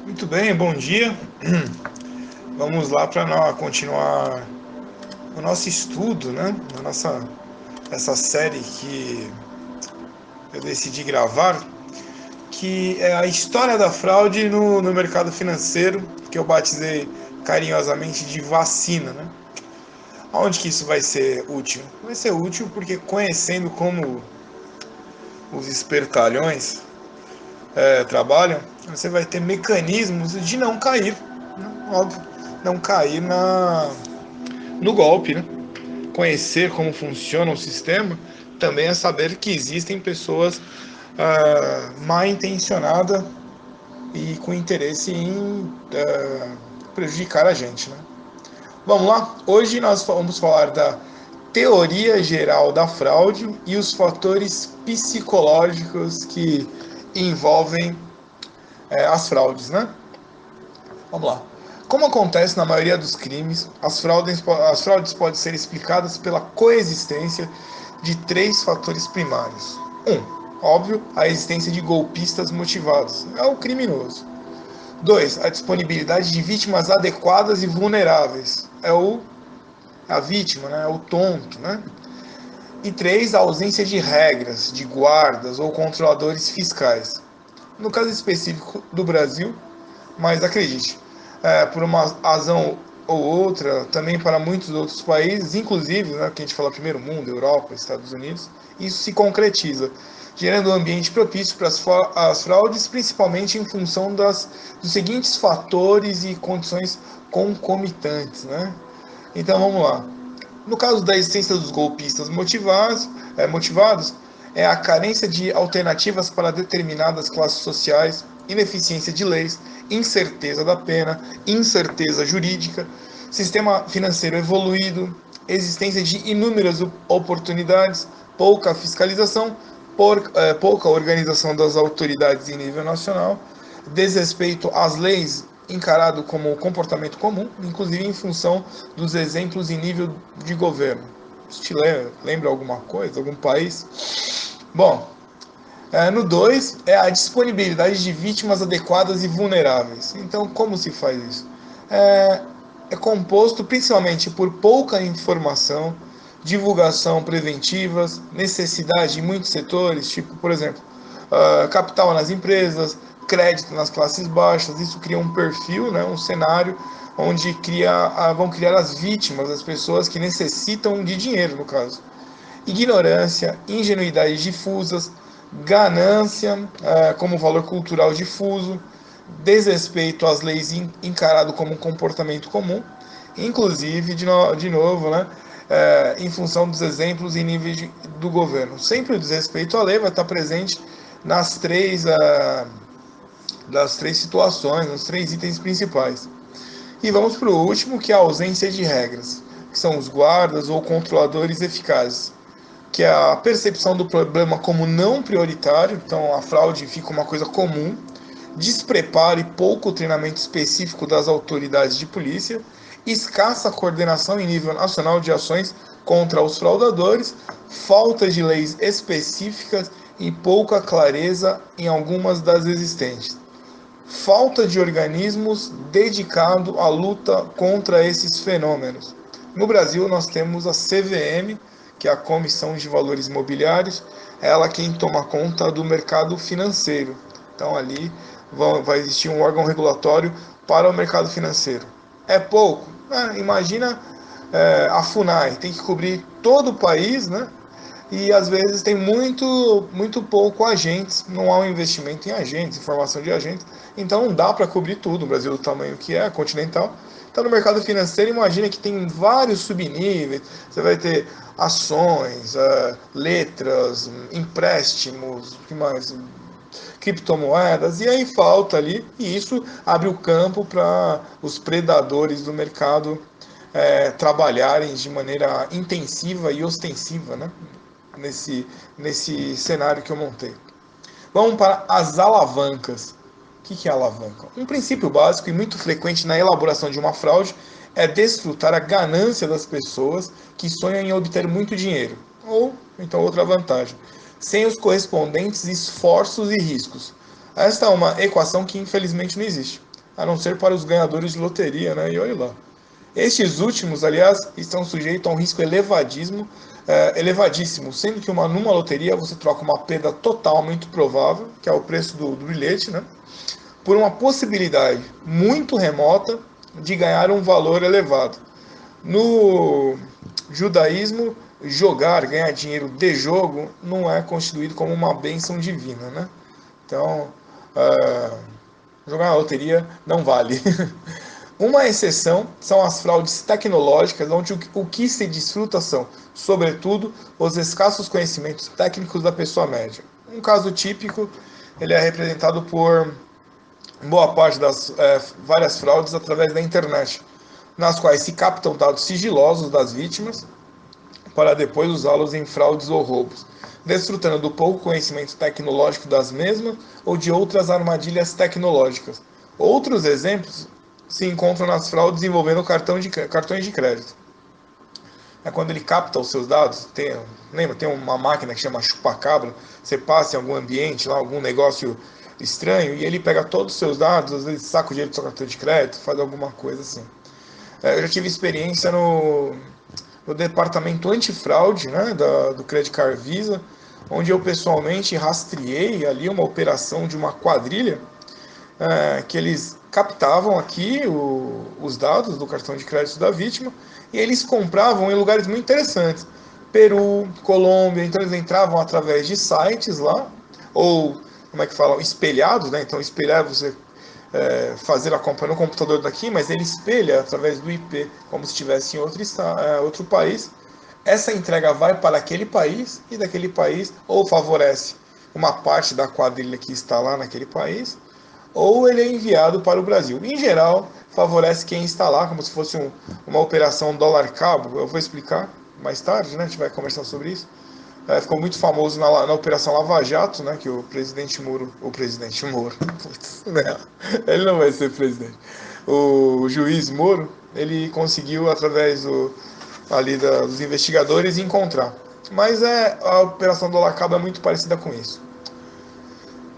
Muito bem, bom dia. Vamos lá para continuar o nosso estudo, né? Essa série que eu decidi gravar, que é a história da fraude no mercado financeiro, que eu batizei carinhosamente de vacina, né? Aonde que isso vai ser útil? Vai ser útil porque conhecendo como os espertalhões trabalham, você vai ter mecanismos de não cair, né? Óbvio, não cair no golpe, né? Conhecer como funciona o sistema também é saber que existem pessoas mal intencionadas e com interesse em prejudicar a gente, né? Vamos lá? Hoje nós vamos falar da teoria geral da fraude e os fatores psicológicos que envolvem as fraudes, né? Vamos lá. Como acontece na maioria dos crimes, as fraudes podem ser explicadas pela coexistência de três fatores primários. Óbvio, a existência de golpistas motivados. É o criminoso. 2. A disponibilidade de vítimas adequadas e vulneráveis. A vítima, né? É o tonto, né? E 3. A ausência de regras, de guardas ou controladores fiscais. No caso específico do Brasil, mas acredite, por uma razão ou outra, também para muitos outros países, inclusive, né, que a gente fala primeiro mundo, Europa, Estados Unidos, isso se concretiza, gerando um ambiente propício para as fraudes, principalmente em função dos seguintes fatores e condições concomitantes, né? Então vamos lá. No caso da existência dos golpistas motivados, é a carência de alternativas para determinadas classes sociais, ineficiência de leis, incerteza da pena, incerteza jurídica, sistema financeiro evoluído, existência de inúmeras oportunidades, pouca fiscalização, pouca organização das autoridades em nível nacional, desrespeito às leis encarado como comportamento comum, inclusive em função dos exemplos em nível de governo. Isso te lembra alguma coisa, algum país? Bom, no 2 é a disponibilidade de vítimas adequadas e vulneráveis. Então, como se faz isso? É composto principalmente por pouca informação, divulgação preventivas, necessidade em muitos setores, tipo, por exemplo, capital nas empresas, crédito nas classes baixas. Isso cria um perfil, né, um cenário onde vão criar as vítimas, as pessoas que necessitam de dinheiro, no caso. Ignorância, ingenuidade difusas, ganância como valor cultural difuso, desrespeito às leis encarado como um comportamento comum, inclusive, de novo, né, em função dos exemplos e níveis do governo. Sempre o desrespeito à lei vai estar presente nas das três situações, nos três itens principais. E vamos para o último, que é a ausência de regras, que são os guardas ou controladores eficazes, que é a percepção do problema como não prioritário, então a fraude fica uma coisa comum, despreparo e pouco treinamento específico das autoridades de polícia, escassa coordenação em nível nacional de ações contra os fraudadores, falta de leis específicas e pouca clareza em algumas das existentes. Falta de organismos dedicado à luta contra esses fenômenos. No Brasil, nós temos a CVM, que é a Comissão de Valores Imobiliários, ela quem toma conta do mercado financeiro. Então, ali vai existir um órgão regulatório para o mercado financeiro. É pouco? Imagina a FUNAI, tem que cobrir todo o país, né? E às vezes tem muito pouco agentes, não há um investimento em agentes, em formação de agentes, então não dá para cobrir tudo. O Brasil do tamanho que é, continental. Então no mercado financeiro, imagina que tem vários subníveis, você vai ter ações, letras, empréstimos, o que mais? Criptomoedas, e aí falta ali, e isso abre o campo para os predadores do mercado trabalharem de maneira intensiva e ostensiva, né? Nesse cenário que eu montei. Vamos para as alavancas. O que é alavanca? Um princípio básico e muito frequente na elaboração de uma fraude é desfrutar a ganância das pessoas que sonham em obter muito dinheiro, ou então outra vantagem, sem os correspondentes esforços e riscos. Esta é uma equação que infelizmente não existe. a não ser para os ganhadores de loteria, né? E olha lá. Estes últimos, aliás, estão sujeitos a um risco elevadíssimo, sendo que numa loteria você troca uma perda total muito provável, que é o preço do bilhete, né? Por uma possibilidade muito remota de ganhar um valor elevado. No judaísmo, ganhar dinheiro de jogo, não é constituído como uma bênção divina, né? Então, jogar na loteria não vale. Uma exceção são as fraudes tecnológicas, onde o que se desfruta são, sobretudo, os escassos conhecimentos técnicos da pessoa média. Um caso típico, ele é representado por boa parte das várias fraudes através da internet, nas quais se captam dados sigilosos das vítimas para depois usá-los em fraudes ou roubos, desfrutando do pouco conhecimento tecnológico das mesmas ou de outras armadilhas tecnológicas. Outros exemplos se encontram nas fraudes envolvendo cartões de crédito. É quando ele capta os seus dados, tem uma máquina que chama chupa-cabra, você passa em algum ambiente, lá, algum negócio estranho, e ele pega todos os seus dados, às vezes saca o dinheiro do seu cartão de crédito, faz alguma coisa assim. Eu já tive experiência no departamento antifraude, né, do Credit Card Visa, onde eu pessoalmente rastreei ali uma operação de uma quadrilha, que eles captavam aqui os dados do cartão de crédito da vítima e eles compravam em lugares muito interessantes. Peru, Colômbia, então eles entravam através de sites lá, ou, como é que falam, espelhados, né? Então espelhar você fazer a compra no computador daqui, mas ele espelha através do IP, como se estivesse em outro país. Essa entrega vai para aquele país e daquele país ou favorece uma parte da quadrilha que está lá naquele país, ou ele é enviado para o Brasil. Em geral, favorece quem está lá, como se fosse uma operação dólar-cabo. Eu vou explicar mais tarde, né? A gente vai conversar sobre isso. Ficou muito famoso na Operação Lava Jato, né? Que o presidente Moro, putz, né, ele não vai ser presidente. O juiz Moro, ele conseguiu, através dos investigadores, encontrar. Mas a Operação Dólar-Cabo é muito parecida com isso.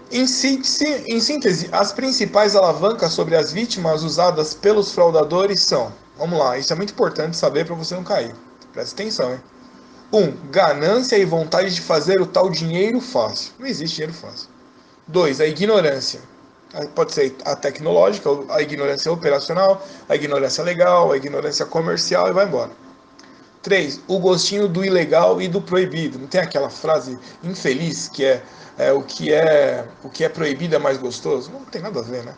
Em síntese, as principais alavancas sobre as vítimas usadas pelos fraudadores são, vamos lá, isso é muito importante saber para você não cair. Presta atenção, hein? 1. Ganância e vontade de fazer o tal dinheiro fácil. Não existe dinheiro fácil. 2. A ignorância. Pode ser a tecnológica, a ignorância operacional, a ignorância legal, a ignorância comercial e vai embora. 3. O gostinho do ilegal e do proibido. Não tem aquela frase infeliz que o que é proibido é mais gostoso? Não tem nada a ver, né?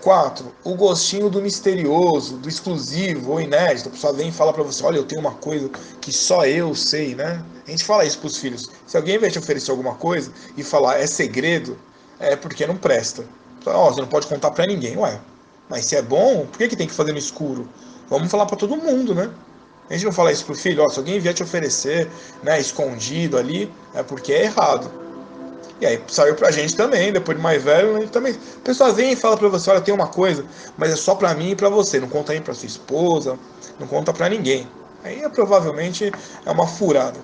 4. O gostinho do misterioso, do exclusivo ou inédito. A pessoa vem e fala pra você, olha, eu tenho uma coisa que só eu sei, né? A gente fala isso pros filhos. Se alguém vai te oferecer alguma coisa e falar é segredo, é porque não presta. Você não pode contar pra ninguém. Ué, mas se é bom, por que tem que fazer no escuro? Vamos falar pra todo mundo, né? A gente não fala isso pro filho, se alguém vier te oferecer, né, escondido ali, é porque é errado. E aí saiu pra gente também, depois de mais velho, a gente também. A pessoa vem e fala pra você, olha, tem uma coisa, mas é só pra mim e pra você, não conta aí pra sua esposa, não conta pra ninguém. Aí provavelmente é uma furada.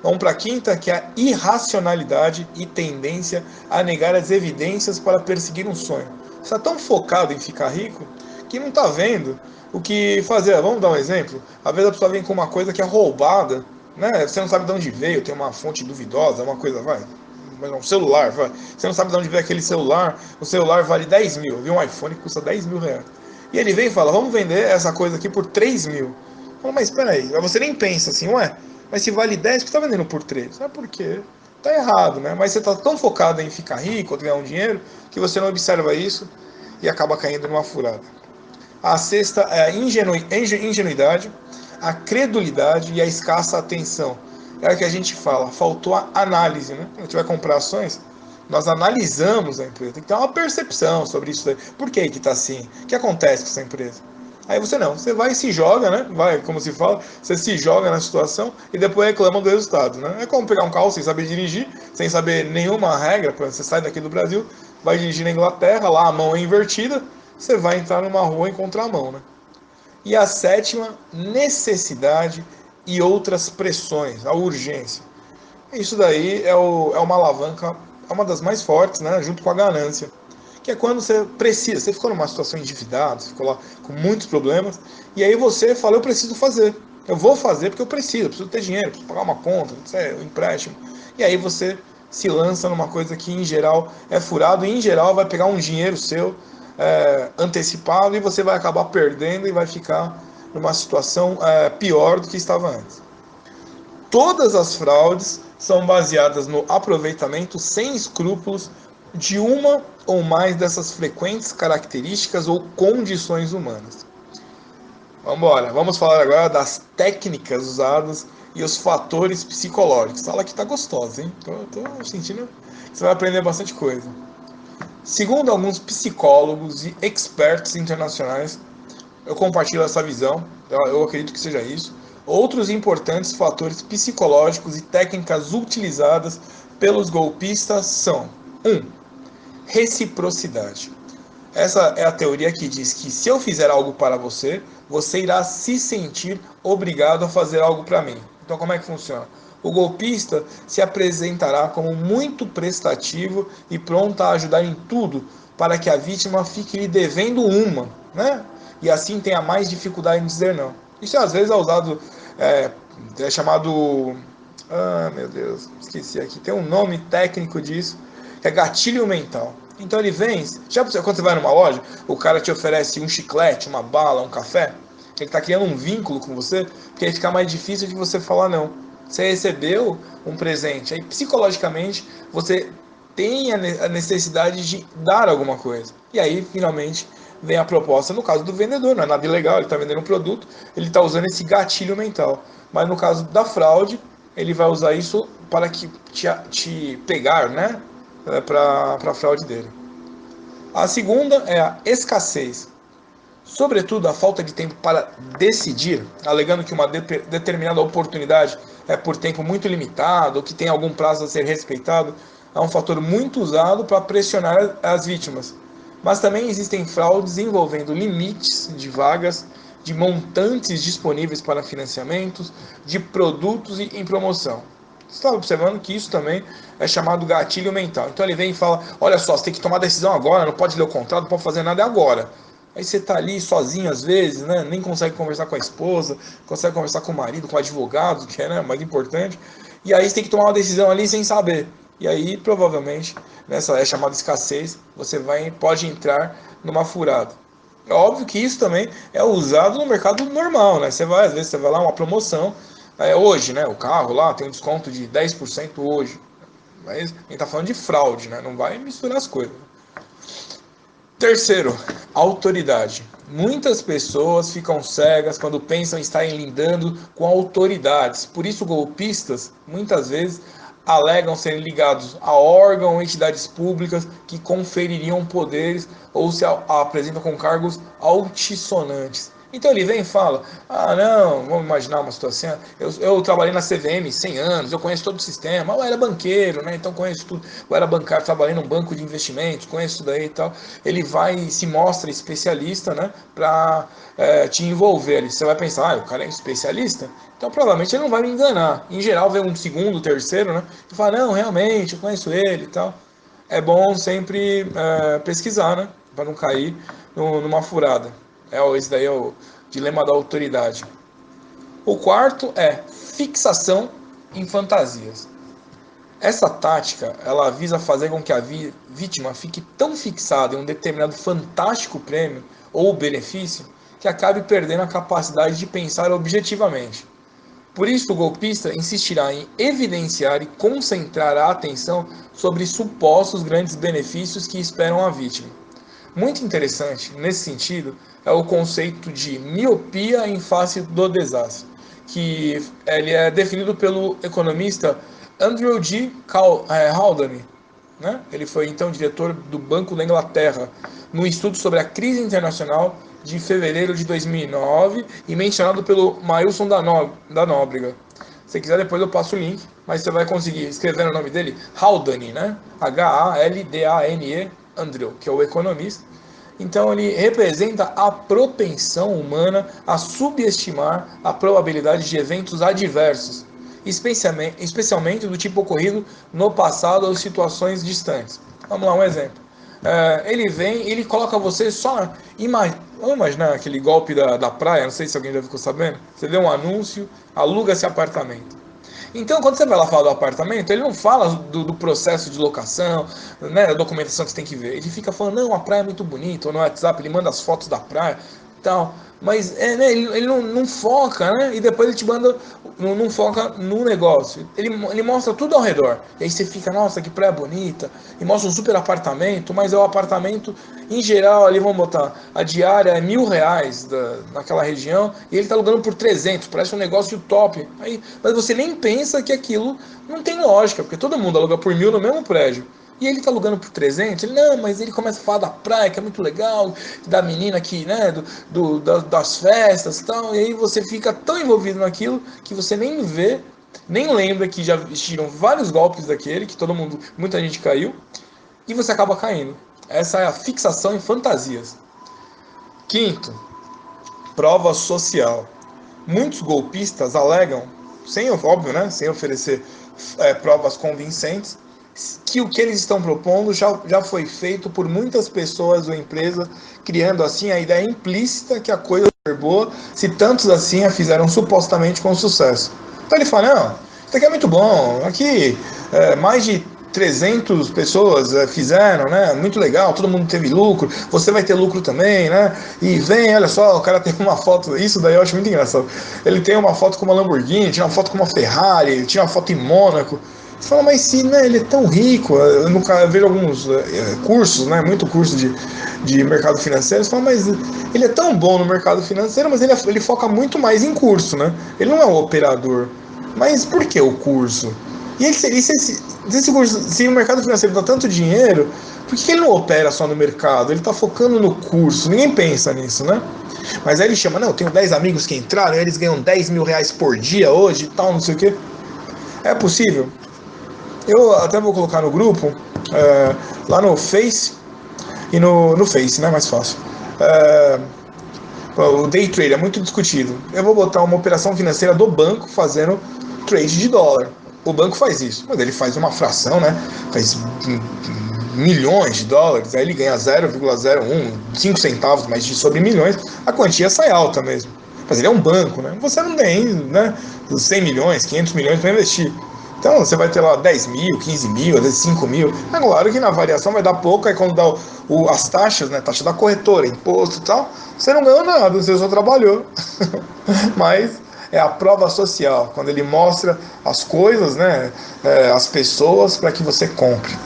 Vamos pra quinta, que é a irracionalidade e tendência a negar as evidências para perseguir um sonho. Você está tão focado em ficar rico que não está vendo o que fazer. Vamos dar um exemplo? Às vezes a pessoa vem com uma coisa que é roubada, né? Você não sabe de onde veio, tem uma fonte duvidosa, uma coisa, um celular, vai. Você não sabe de onde veio aquele celular, o celular vale 10 mil, viu? Um iPhone que custa 10 mil reais. E ele vem e fala, vamos vender essa coisa aqui por 3 mil. Fala, mas espera aí, você nem pensa assim, ué, mas se vale 10, por que você está vendendo por 3? É porque tá errado, né? Mas você está tão focado em ficar rico ou ganhar um dinheiro que você não observa isso e acaba caindo numa furada. A sexta é a ingenuidade, a credulidade e a escassa atenção. É o que a gente fala, faltou a análise, né? Quando a gente vai comprar ações, nós analisamos a empresa, tem que ter uma percepção sobre isso daí. Por que está assim? O que acontece com essa empresa? Aí você vai e se joga, né? Vai, como se fala, você se joga na situação e depois reclama do resultado, né? É como pegar um carro sem saber dirigir, sem saber nenhuma regra, você sai daqui do Brasil, vai dirigir na Inglaterra, lá a mão é invertida, você vai entrar numa rua em contramão, né? E a sétima, necessidade e outras pressões, a urgência. Isso daí é uma alavanca, é uma das mais fortes, né? Junto com a ganância, que é quando você precisa, você ficou numa situação endividada, você ficou lá com muitos problemas, e aí você fala, eu preciso fazer, eu vou fazer porque eu preciso ter dinheiro, preciso pagar uma conta, um empréstimo, e aí você se lança numa coisa que em geral é furado, e em geral vai pegar um dinheiro seu antecipado, e você vai acabar perdendo e vai ficar numa situação pior do que estava antes. Todas as fraudes são baseadas no aproveitamento sem escrúpulos de uma ou mais dessas frequentes características ou condições humanas. Vamos falar agora das técnicas usadas e os fatores psicológicos. A aula aqui tá gostosa, hein? Tô sentindo que você vai aprender bastante coisa. Segundo alguns psicólogos e experts internacionais, eu compartilho essa visão, eu acredito que seja isso. Outros importantes fatores psicológicos e técnicas utilizadas pelos golpistas são: 1. Reciprocidade. Essa é a teoria que diz que se eu fizer algo para você, você irá se sentir obrigado a fazer algo para mim. Então como é que funciona? O golpista se apresentará como muito prestativo e pronto a ajudar em tudo para que a vítima fique lhe devendo uma, né? E assim tenha mais dificuldade em dizer não. Isso às vezes é usado, é chamado... Ah, meu Deus, esqueci aqui. Tem um nome técnico disso, que é gatilho mental. Então ele vem, já quando você vai numa loja, o cara te oferece um chiclete, uma bala, um café, ele está criando um vínculo com você, porque aí fica mais difícil de você falar não. Você recebeu um presente, aí psicologicamente você tem a necessidade de dar alguma coisa. E aí, finalmente, vem a proposta. No caso do vendedor, não é nada ilegal, ele está vendendo um produto, ele está usando esse gatilho mental. Mas no caso da fraude, ele vai usar isso para que te pegar, né? Para a fraude dele. A segunda é a escassez. Sobretudo a falta de tempo para decidir, alegando que uma determinada oportunidade é por tempo muito limitado ou que tem algum prazo a ser respeitado, é um fator muito usado para pressionar as vítimas. Mas também existem fraudes envolvendo limites de vagas, de montantes disponíveis para financiamentos, de produtos em promoção. Você está observando que isso também é chamado gatilho mental. Então ele vem e fala, olha só, você tem que tomar decisão agora, não pode ler o contrato, não pode fazer nada agora. Aí você está ali sozinho às vezes, né? Nem consegue conversar com a esposa, consegue conversar com o marido, com o advogado, que é, né, mais importante. E aí você tem que tomar uma decisão ali sem saber. E aí provavelmente, nessa é chamada escassez, você pode entrar numa furada. É óbvio que isso também é usado no mercado normal, né? Às vezes você vai lá, uma promoção, hoje, né? O carro lá tem um desconto de 10% hoje. Mas a gente está falando de fraude, né? Não vai misturar as coisas. Terceiro, autoridade. Muitas pessoas ficam cegas quando pensam em estarem lidando com autoridades. Por isso, golpistas, muitas vezes, alegam serem ligados a órgãos ou entidades públicas que confeririam poderes ou se apresentam com cargos altissonantes. Então ele vem e fala, não, vamos imaginar uma situação, eu trabalhei na CVM 100 anos, eu conheço todo o sistema, eu era banqueiro, né, então conheço tudo, eu era bancário, trabalhei num banco de investimentos, conheço tudo aí e tal. Ele vai e se mostra especialista, né, para te envolver ali. Você vai pensar, o cara é especialista? Então provavelmente ele não vai me enganar. Em geral vem um segundo, terceiro, né, e fala, não, realmente, eu conheço ele e tal. É bom sempre pesquisar, né, para não cair numa furada. Esse daí é o dilema da autoridade. O quarto é fixação em fantasias. Essa tática, ela visa fazer com que a vítima fique tão fixada em um determinado fantástico prêmio ou benefício que acabe perdendo a capacidade de pensar objetivamente. Por isso, o golpista insistirá em evidenciar e concentrar a atenção sobre supostos grandes benefícios que esperam a vítima. Muito interessante, nesse sentido, é o conceito de miopia em face do desastre, que ele é definido pelo economista Andrew G. Haldane. Né? Ele foi então diretor do Banco da Inglaterra, no estudo sobre a crise internacional de fevereiro de 2009 e mencionado pelo Mailson da Nóbrega. Se quiser, depois eu passo o link, mas você vai conseguir escrever o nome dele, Haldane, né? H-A-L-D-A-N-E, Andrew, que é o economista. Então ele representa a propensão humana a subestimar a probabilidade de eventos adversos, especialmente do tipo ocorrido no passado ou situações distantes. Vamos lá, um exemplo. Ele vem, ele coloca você só. Vamos imaginar aquele golpe da praia, não sei se alguém já ficou sabendo. Você vê um anúncio, aluga-se apartamento. Então, quando você vai lá falar do apartamento, ele não fala do processo de locação, né, da documentação que você tem que ver. Ele fica falando, não, a praia é muito bonita, ou no WhatsApp ele manda as fotos da praia e tal. Mas né, ele não foca, né? E depois ele te manda, não foca no negócio. Ele mostra tudo ao redor. E aí você fica, nossa, que praia bonita. E mostra um super apartamento, mas é o apartamento, em geral, ali vamos botar, a diária é R$ 1.000 naquela região, e ele está alugando por 300, parece um negócio top. Aí, mas você nem pensa que aquilo não tem lógica, porque todo mundo aluga por 1.000 no mesmo prédio. E ele tá alugando por 300, ele, não, mas ele começa a falar da praia, que é muito legal, da menina que, né, das festas e tal, e aí você fica tão envolvido naquilo que você nem vê, nem lembra que já existiram vários golpes daquele, que todo mundo, muita gente caiu, e você acaba caindo. Essa é a fixação em fantasias. Quinto, prova social. Muitos golpistas alegam, sem óbvio, né, sem oferecer provas convincentes, que o que eles estão propondo já foi feito por muitas pessoas ou empresas, criando assim a ideia implícita que a coisa é boa, se tantos assim a fizeram supostamente com sucesso. Então ele fala, não, isso aqui é muito bom, aqui mais de 300 pessoas fizeram, né? Muito legal, todo mundo teve lucro, você vai ter lucro também, né? E vem, olha só, o cara tem uma foto, isso daí eu acho muito engraçado. Ele tem uma foto com uma Lamborghini, tinha uma foto com uma Ferrari, tinha uma foto em Mônaco. Você fala, mas se né, ele é tão rico, eu vejo alguns cursos, né? Muito curso de mercado financeiro, você fala, mas ele é tão bom no mercado financeiro, mas ele foca muito mais em curso, né? Ele não é um operador. Mas por que o curso? E se o mercado financeiro dá tanto dinheiro, por que ele não opera só no mercado? Ele está focando no curso, ninguém pensa nisso, né? Mas aí ele chama, não, eu tenho 10 amigos que entraram, eles ganham R$ 10.000 por dia hoje e tal, não sei o quê. É possível? Eu até vou colocar no grupo, lá no Face, e no Face, né, mais fácil. O day trade é muito discutido. Eu vou botar uma operação financeira do banco fazendo trade de dólar. O banco faz isso, mas ele faz uma fração, né? Faz milhões de dólares, aí ele ganha 0,01, 5 centavos, mas sobre milhões, a quantia sai alta mesmo. Mas ele é um banco, né? Você não tem, né, 100 milhões, 500 milhões para investir. Então você vai ter lá 10 mil, 15 mil, às vezes 5 mil. É claro que na variação vai dar pouco, aí quando dá as taxas, né, taxa da corretora, imposto e tal, você não ganhou nada, você só trabalhou. Mas é a prova social, quando ele mostra as coisas, né, as pessoas, para que você compre.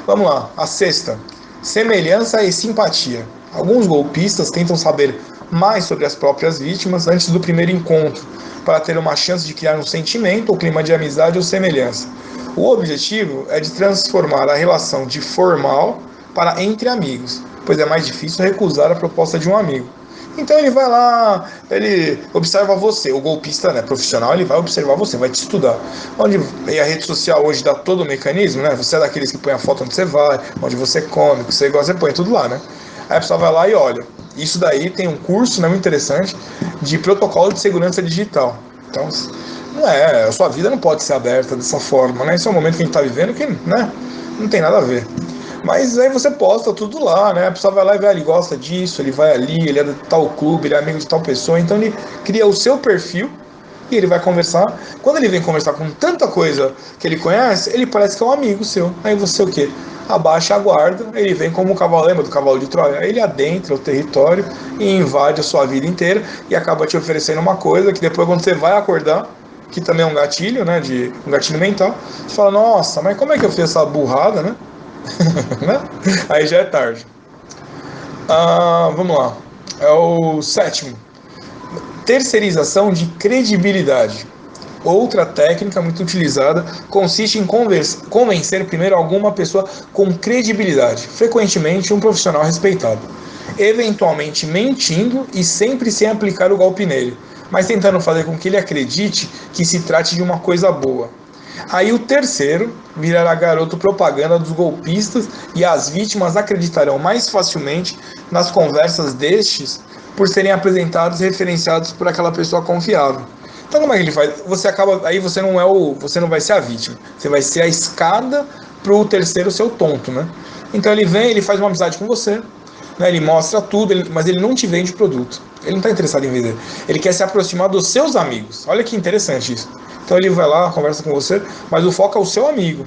Vamos lá, a sexta, semelhança e simpatia. Alguns golpistas tentam saber mais sobre as próprias vítimas antes do primeiro encontro, para ter uma chance de criar um sentimento ou clima de amizade ou semelhança. O objetivo é de transformar a relação de formal para entre amigos, pois é mais difícil recusar a proposta de um amigo. Então ele vai lá, ele observa você, o golpista, né, profissional, ele vai observar você, vai te estudar. E a rede social hoje dá todo o mecanismo, né? Você é daqueles que põe a foto onde você vai, onde você come, o que você gosta, você põe tudo lá, né? Aí a pessoa vai lá e olha. Isso daí tem um curso, né, muito interessante, de protocolo de segurança digital. Então, a sua vida não pode ser aberta dessa forma, né? Esse é um momento que a gente está vivendo que, né, não tem nada a ver. Mas aí você posta tudo lá, né? A pessoa vai lá e vê, ele gosta disso, ele vai ali, ele é de tal clube, ele é amigo de tal pessoa, então ele cria o seu perfil e ele vai conversar. Quando ele vem conversar com tanta coisa que ele conhece, ele parece que é um amigo seu. Aí você o quê? Abaixa a guarda, ele vem como o cavalo, lembra do cavalo de Troia? Aí ele adentra o território e invade a sua vida inteira e acaba te oferecendo uma coisa que depois quando você vai acordar, que também é um gatilho, né, um gatilho mental, você fala, nossa, mas como é que eu fiz essa burrada, né? Aí já é tarde. Vamos lá. É o sétimo. Terceirização de credibilidade. Outra técnica muito utilizada consiste em convencer primeiro alguma pessoa com credibilidade, frequentemente um profissional respeitado, eventualmente mentindo e sempre sem aplicar o golpe nele, mas tentando fazer com que ele acredite que se trate de uma coisa boa. Aí o terceiro virará garoto propaganda dos golpistas e as vítimas acreditarão mais facilmente nas conversas destes por serem apresentados e referenciados por aquela pessoa confiável. Então como é que ele faz? Aí você não vai ser a vítima, você vai ser a escada para o terceiro ser o tonto, né? Então ele vem, ele faz uma amizade com você, né? Ele mostra tudo, mas ele não te vende o produto. Ele não está interessado em vender. Ele quer se aproximar dos seus amigos. Olha que interessante isso. Então ele vai lá, conversa com você, mas o foco é o seu amigo.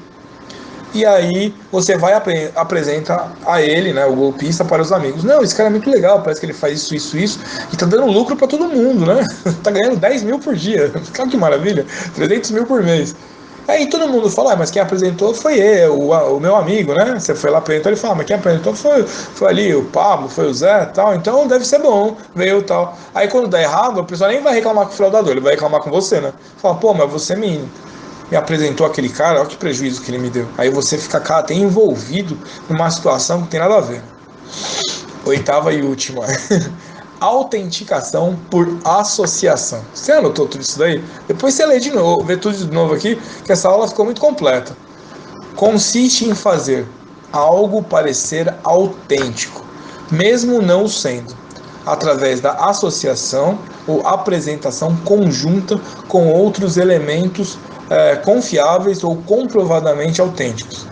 E aí você vai apresenta a ele, né, o golpista, para os amigos. Não, esse cara é muito legal, parece que ele faz isso, e tá dando lucro para todo mundo, né? Tá ganhando 10 mil por dia. Claro que maravilha, 300 mil por mês. Aí todo mundo fala, mas quem apresentou foi o meu amigo, né? Você foi lá apresentar, ele fala, mas quem apresentou foi ali o Pablo, foi o Zé e tal, então deve ser bom, veio tal. Aí quando dá errado, a pessoa nem vai reclamar com o fraudador, ele vai reclamar com você, né? Fala, pô, mas você me apresentou aquele cara, olha que prejuízo que ele me deu. Aí você fica, cara, até envolvido numa situação que não tem nada a ver. Oitava e última. Autenticação por associação. Você anotou tudo isso daí? Depois você lê de novo, vê tudo de novo aqui, que essa aula ficou muito completa. Consiste em fazer algo parecer autêntico, mesmo não sendo, através da associação ou apresentação conjunta com outros elementos confiáveis ou comprovadamente autênticos.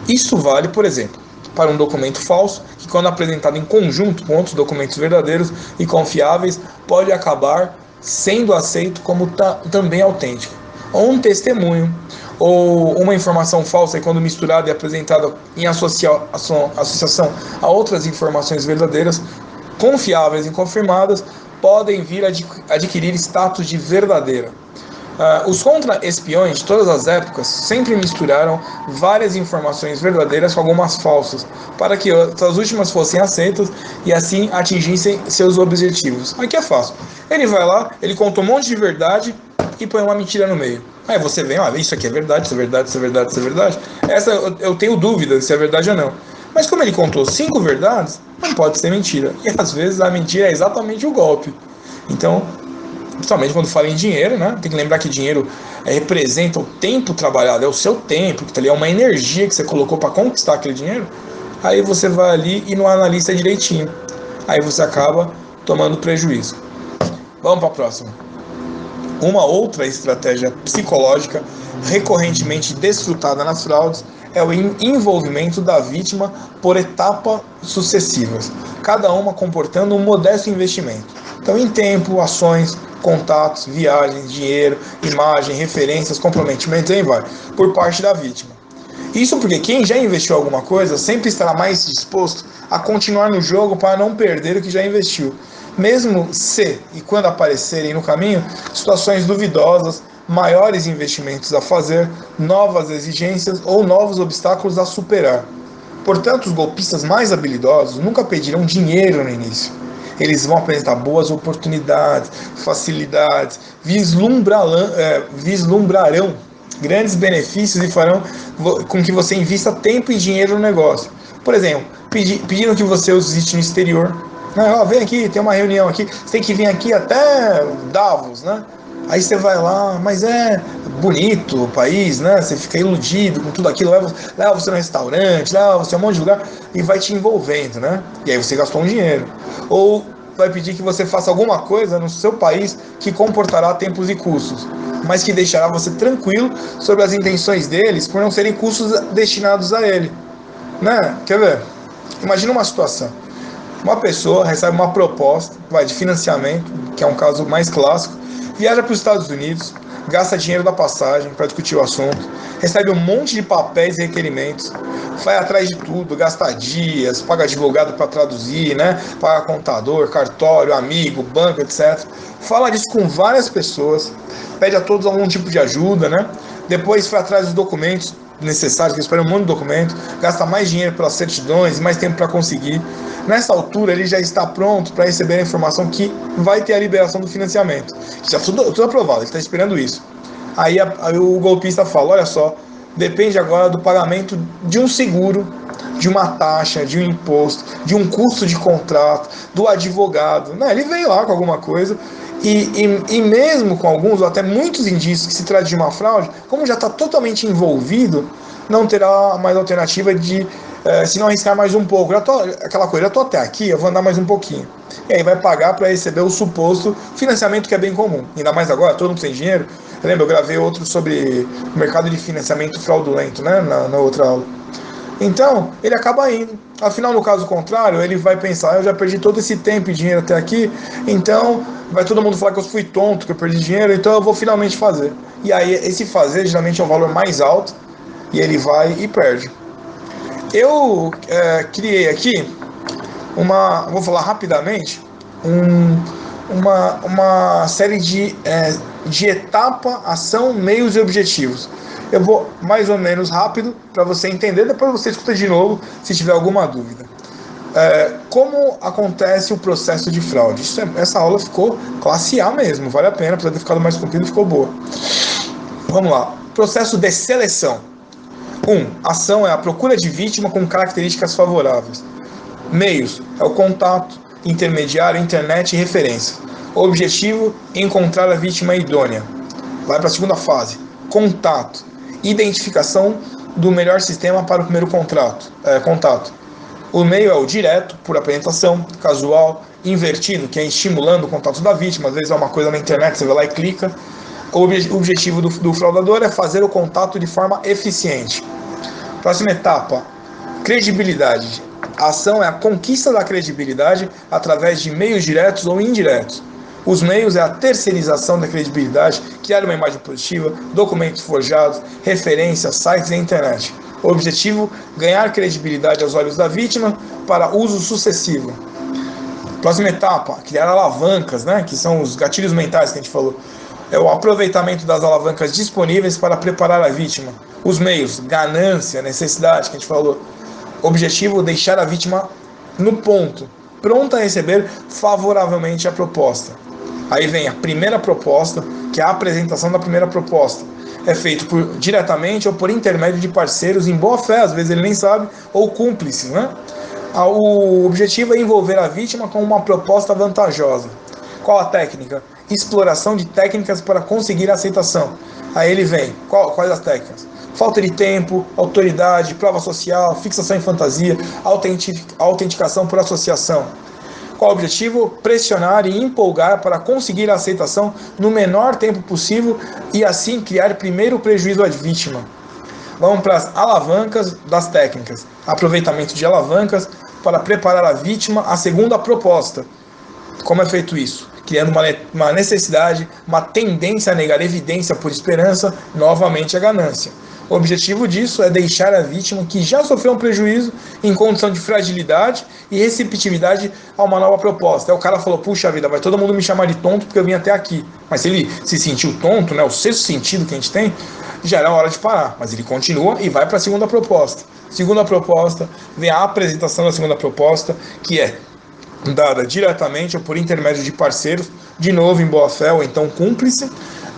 Isso vale, por exemplo, para um documento falso, que quando apresentado em conjunto com outros documentos verdadeiros e confiáveis, pode acabar sendo aceito como também autêntico. Ou um testemunho, ou uma informação falsa, e quando misturada e apresentada em associação a outras informações verdadeiras, confiáveis e confirmadas, podem vir a adquirir status de verdadeira. Os contra-espiões de todas as épocas sempre misturaram várias informações verdadeiras com algumas falsas, para que as últimas fossem aceitas e assim atingissem seus objetivos. Aqui é fácil. Ele vai lá, ele conta um monte de verdade e põe uma mentira no meio. Aí você vem, olha, isso aqui é verdade, isso é verdade, isso é verdade, isso é verdade. Essa eu tenho dúvida se é verdade ou não. Mas como ele contou 5 verdades, não pode ser mentira. E às vezes a mentira é exatamente o golpe. Então, principalmente quando fala em dinheiro, né? Tem que lembrar que dinheiro representa o tempo trabalhado, é o seu tempo, que tá ali, é uma energia que você colocou para conquistar aquele dinheiro. Aí você vai ali e não analisa direitinho. Aí você acaba tomando prejuízo. Vamos para a próxima. Uma outra estratégia psicológica recorrentemente desfrutada nas fraudes é o envolvimento da vítima por etapas sucessivas, cada uma comportando um modesto investimento. Então, em tempo, ações, contatos, viagens, dinheiro, imagem, referências, comprometimentos, aí vai, por parte da vítima. Isso porque quem já investiu alguma coisa sempre estará mais disposto a continuar no jogo para não perder o que já investiu, mesmo se e quando aparecerem no caminho situações duvidosas, maiores investimentos a fazer, novas exigências ou novos obstáculos a superar. Portanto, os golpistas mais habilidosos nunca pedirão dinheiro no início. Eles vão apresentar boas oportunidades, facilidades, vislumbrarão grandes benefícios e farão com que você invista tempo e dinheiro no negócio. Por exemplo, pedindo que você os visite no exterior. Vem aqui, tem uma reunião aqui, você tem que vir aqui até Davos, né? Aí você vai lá, mas é bonito o país, né? Você fica iludido com tudo aquilo, leva você no restaurante, leva você a um monte de lugar e vai te envolvendo, né? E aí você gastou um dinheiro. Ou vai pedir que você faça alguma coisa no seu país que comportará tempos e custos, mas que deixará você tranquilo sobre as intenções deles por não serem custos destinados a ele, né? Quer ver? Imagina uma situação. Uma pessoa recebe uma proposta de financiamento, que é um caso mais clássico, viaja para os Estados Unidos, gasta dinheiro da passagem para discutir o assunto, recebe um monte de papéis e requerimentos, vai atrás de tudo, gasta dias, paga advogado para traduzir, né? Paga contador, cartório, amigo, banco, etc. Fala disso com várias pessoas, pede a todos algum tipo de ajuda, né? Depois vai atrás dos documentos necessários, que esperam um monte de documento, gasta mais dinheiro pelas certidões, mais tempo para conseguir. Nessa altura ele já está pronto para receber a informação que vai ter a liberação do financiamento. Já tudo aprovado, ele está esperando isso. Aí o golpista fala, olha só, depende agora do pagamento de um seguro, de uma taxa, de um imposto, de um custo de contrato, do advogado. Ele vem lá com alguma coisa e mesmo com alguns, ou até muitos indícios que se trata de uma fraude, como já está totalmente envolvido, não terá mais alternativa de se não arriscar mais um pouco. Aquela coisa, eu estou até aqui, eu vou andar mais um pouquinho. E aí vai pagar para receber o suposto financiamento que é bem comum. Ainda mais agora, todo mundo sem dinheiro. Lembra, eu gravei outro sobre o mercado de financiamento fraudulento, né, na outra aula. Então, ele acaba indo. Afinal, no caso contrário, ele vai pensar, eu já perdi todo esse tempo e dinheiro até aqui, então vai todo mundo falar que eu fui tonto, que eu perdi dinheiro, então eu vou finalmente fazer. E aí, esse fazer geralmente é um valor mais alto, e ele vai e perde. Eu criei aqui vou falar rapidamente, uma série de etapa, ação, meios e objetivos. Eu vou mais ou menos rápido para você entender, depois você escuta de novo se tiver alguma dúvida. Como acontece o processo de fraude? Essa aula ficou classe A mesmo, vale a pena, apesar de ter ficado mais comprido, ficou boa. Vamos lá. Processo de seleção. 1. Ação é a procura de vítima com características favoráveis. Meios é o contato, intermediário, internet e referência. Objetivo: encontrar a vítima idônea. Vai para a segunda fase. Contato. Identificação do melhor sistema para o primeiro contato. O meio é o direto, por apresentação, casual, invertido, que é estimulando o contato da vítima. Às vezes é uma coisa na internet, você vai lá e clica. O objetivo do fraudador é fazer o contato de forma eficiente. Próxima etapa, credibilidade. A ação é a conquista da credibilidade através de meios diretos ou indiretos. Os meios é a terceirização da credibilidade, criar uma imagem positiva, documentos forjados, referências, sites e internet. O objetivo, ganhar credibilidade aos olhos da vítima para uso sucessivo. Próxima etapa, criar alavancas, que são os gatilhos mentais que a gente falou. É o aproveitamento das alavancas disponíveis para preparar a vítima. Os meios, ganância, necessidade, que a gente falou. Objetivo, deixar a vítima no ponto, pronta a receber favoravelmente a proposta. Aí vem a primeira proposta, que é a apresentação da primeira proposta. É feito diretamente ou por intermédio de parceiros em boa fé, às vezes ele nem sabe, ou cúmplices, O objetivo é envolver a vítima com uma proposta vantajosa. Qual a técnica? Exploração de técnicas para conseguir a aceitação. Aí ele vem, quais as técnicas? Falta de tempo, autoridade, prova social, fixação em fantasia, autenticação por associação. Qual o objetivo? Pressionar e empolgar para conseguir a aceitação no menor tempo possível e assim criar primeiro prejuízo à vítima. Vamos para as alavancas das técnicas. Aproveitamento de alavancas para preparar a vítima à segunda proposta. Como é feito isso? Criando uma necessidade, uma tendência a negar evidência por esperança, novamente a ganância. O objetivo disso é deixar a vítima que já sofreu um prejuízo em condição de fragilidade e receptividade a uma nova proposta. Aí o cara falou, puxa vida, vai todo mundo me chamar de tonto porque eu vim até aqui. Mas se ele se sentiu tonto, o sexto sentido que a gente tem, já era hora de parar. Mas ele continua e vai para a segunda proposta. Segunda proposta, vem a apresentação da segunda proposta, que é dada diretamente ou por intermédio de parceiros, de novo em boa fé ou então cúmplice.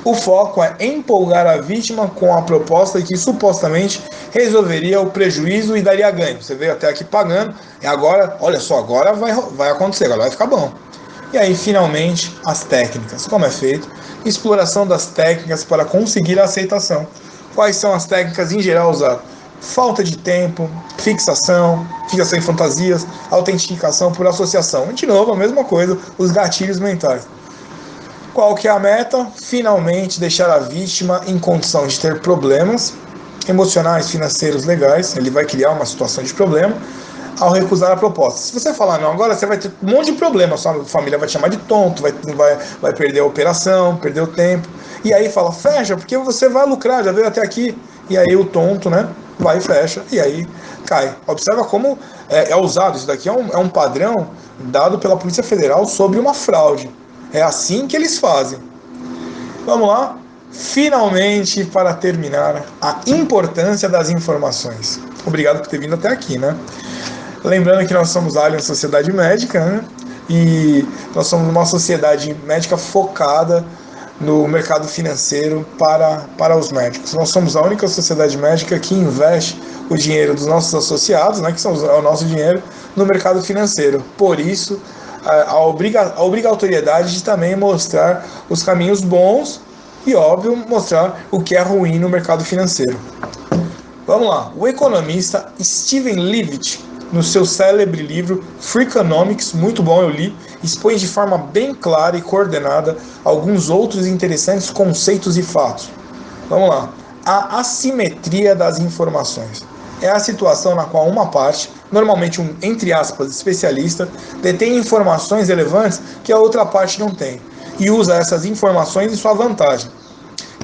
O foco é empolgar a vítima com a proposta que supostamente resolveria o prejuízo e daria ganho. Você veio até aqui pagando, e agora, olha só, agora vai acontecer, agora vai ficar bom. E aí, finalmente, as técnicas. Como é feito? Exploração das técnicas para conseguir a aceitação. Quais são as técnicas em geral usadas? Falta de tempo, fixação em fantasias, autenticação por associação. E, de novo, a mesma coisa, os gatilhos mentais. Qual que é a meta? Finalmente deixar a vítima em condição de ter problemas emocionais, financeiros, legais. Ele vai criar uma situação de problema ao recusar a proposta. Se você falar não, agora você vai ter um monte de problemas. Sua família vai te chamar de tonto, vai perder a operação, perder o tempo. E aí fala, fecha, porque você vai lucrar, já veio até aqui. E aí o tonto, vai e fecha, e aí cai. Observa como é usado. Isso daqui é um padrão dado pela Polícia Federal sobre uma fraude. É assim que eles fazem. Vamos lá? Finalmente, para terminar, a importância das informações. Obrigado por ter vindo até aqui, Lembrando que nós somos Allianz Sociedade Médica, e nós somos uma sociedade médica focada no mercado financeiro para os médicos. Nós somos a única sociedade médica que investe o dinheiro dos nossos associados, que são o nosso dinheiro, no mercado financeiro. Por isso, a obrigatoriedade de também mostrar os caminhos bons e, óbvio, mostrar o que é ruim no mercado financeiro. Vamos lá. O economista Steven Levitt, no seu célebre livro Freakonomics, muito bom, eu li, expõe de forma bem clara e coordenada alguns outros interessantes conceitos e fatos. Vamos lá. A assimetria das informações. é a situação na qual uma parte, normalmente um, entre aspas, especialista, detém informações relevantes que a outra parte não tem, e usa essas informações em sua vantagem.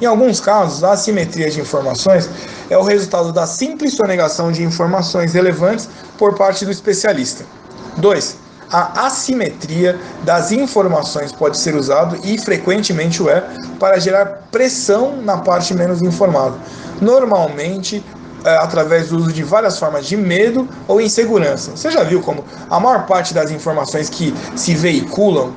Em alguns casos, a assimetria de informações é o resultado da simples sonegação de informações relevantes por parte do especialista. 2. A assimetria das informações pode ser usado, e frequentemente o é, para gerar pressão na parte menos informada. Normalmente, através do uso de várias formas de medo ou insegurança. Você já viu como a maior parte das informações que se veiculam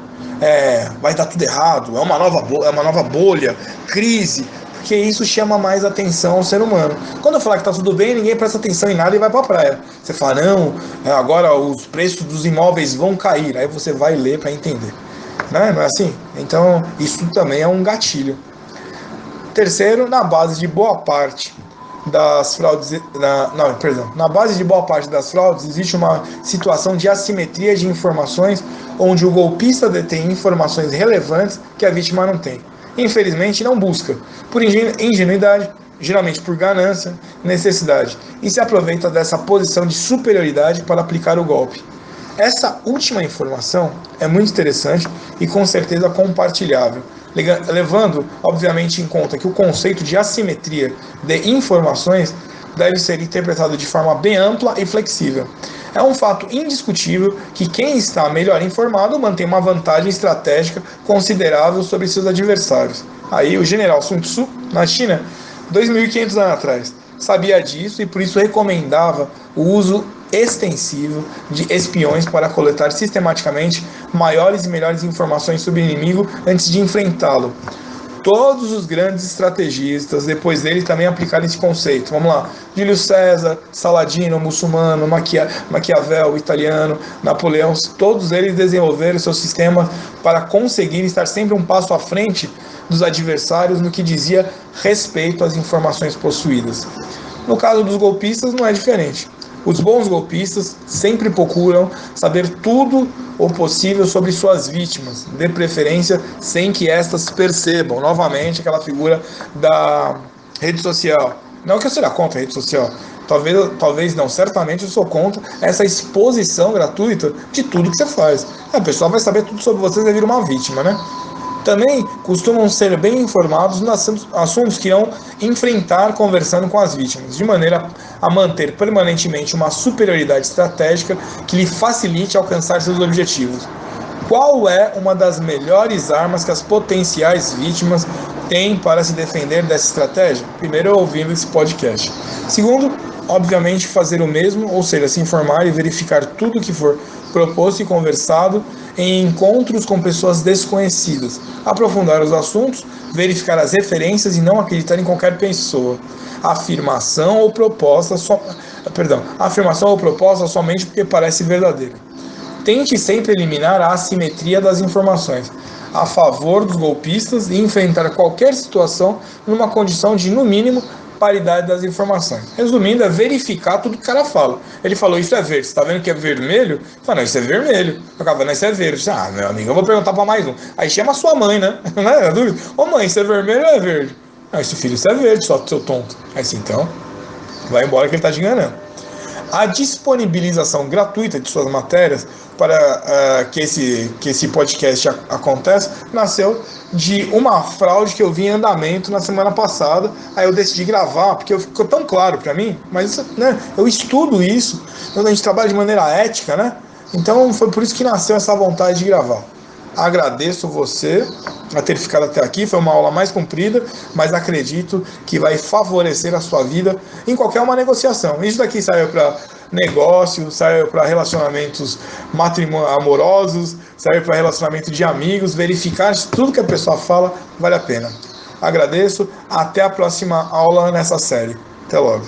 vai dar tudo errado, é uma nova bolha, crise, porque isso chama mais atenção ao ser humano. Quando eu falar que tá tudo bem, ninguém presta atenção em nada e vai pra praia. Você fala, não, agora os preços dos imóveis vão cair, aí você vai ler para entender. Né? Não é assim? Então, isso também é um gatilho. Terceiro, na base de boa parte das fraudes, na base de boa parte das fraudes existe uma situação de assimetria de informações, onde o golpista detém informações relevantes que a vítima não tem. Infelizmente não busca, por ingenuidade, geralmente por ganância, necessidade, e se aproveita dessa posição de superioridade para aplicar o golpe. Essa última informação é muito interessante e com certeza compartilhável, levando, obviamente, em conta que o conceito de assimetria de informações deve ser interpretado de forma bem ampla e flexível. É um fato indiscutível que quem está melhor informado mantém uma vantagem estratégica considerável sobre seus adversários. Aí o general Sun Tzu, na China, 2.500 anos atrás, sabia disso e por isso recomendava o uso extensivo de espiões para coletar sistematicamente maiores e melhores informações sobre o inimigo antes de enfrentá-lo. Todos os grandes estrategistas depois dele também aplicaram esse conceito. Vamos lá: Júlio César, Saladino, muçulmano, Maquiavel, italiano, Napoleão, todos eles desenvolveram seus sistemas para conseguir estar sempre um passo à frente dos adversários no que dizia respeito às informações possuídas. No caso dos golpistas não é diferente. Os bons golpistas sempre procuram saber tudo o possível sobre suas vítimas, de preferência sem que estas percebam. Novamente, aquela figura da rede social. Não que eu seja contra a rede social, talvez não, certamente eu sou contra essa exposição gratuita de tudo que você faz. A pessoa vai saber tudo sobre você e vai vir uma vítima, né? Também costumam ser bem informados nos assuntos que irão enfrentar conversando com as vítimas, de maneira a manter permanentemente uma superioridade estratégica que lhe facilite alcançar seus objetivos. Qual é uma das melhores armas que as potenciais vítimas têm para se defender dessa estratégia? Primeiro, ouvindo esse podcast. Segundo, obviamente, fazer o mesmo, ou seja, se informar e verificar tudo que for proposto e conversado em encontros com pessoas desconhecidas, aprofundar os assuntos, verificar as referências e não acreditar em qualquer pessoa. Afirmação ou proposta somente porque parece verdadeira. Tente sempre eliminar a assimetria das informações a favor dos golpistas e enfrentar qualquer situação numa condição de, no mínimo, paridade das informações. Resumindo, é verificar tudo que o cara fala. Ele falou, isso é verde, você está vendo que é vermelho? Fala, não, isso é vermelho. Eu falava, não, isso é verde. Ah, meu amigo, eu vou perguntar para mais um. Aí chama a sua mãe, né? Não é dúvida? Ô mãe, isso é vermelho ou é verde? Ah, isso, filho, isso é verde, só seu tonto. Aí assim, então, vai embora que ele está te enganando. A disponibilização gratuita de suas matérias para que esse podcast aconteça nasceu de uma fraude que eu vi em andamento na semana passada. Aí eu decidi gravar, porque ficou tão claro para mim, mas né, eu estudo isso, então a gente trabalha de maneira ética, né? Então foi por isso que nasceu essa vontade de gravar. Agradeço você a ter ficado até aqui, foi uma aula mais comprida, mas acredito que vai favorecer a sua vida em qualquer uma negociação. Isso daqui serve para negócio, serve para relacionamentos amorosos, serve para relacionamento de amigos, verificar se tudo que a pessoa fala vale a pena. Agradeço, até a próxima aula nessa série. Até logo.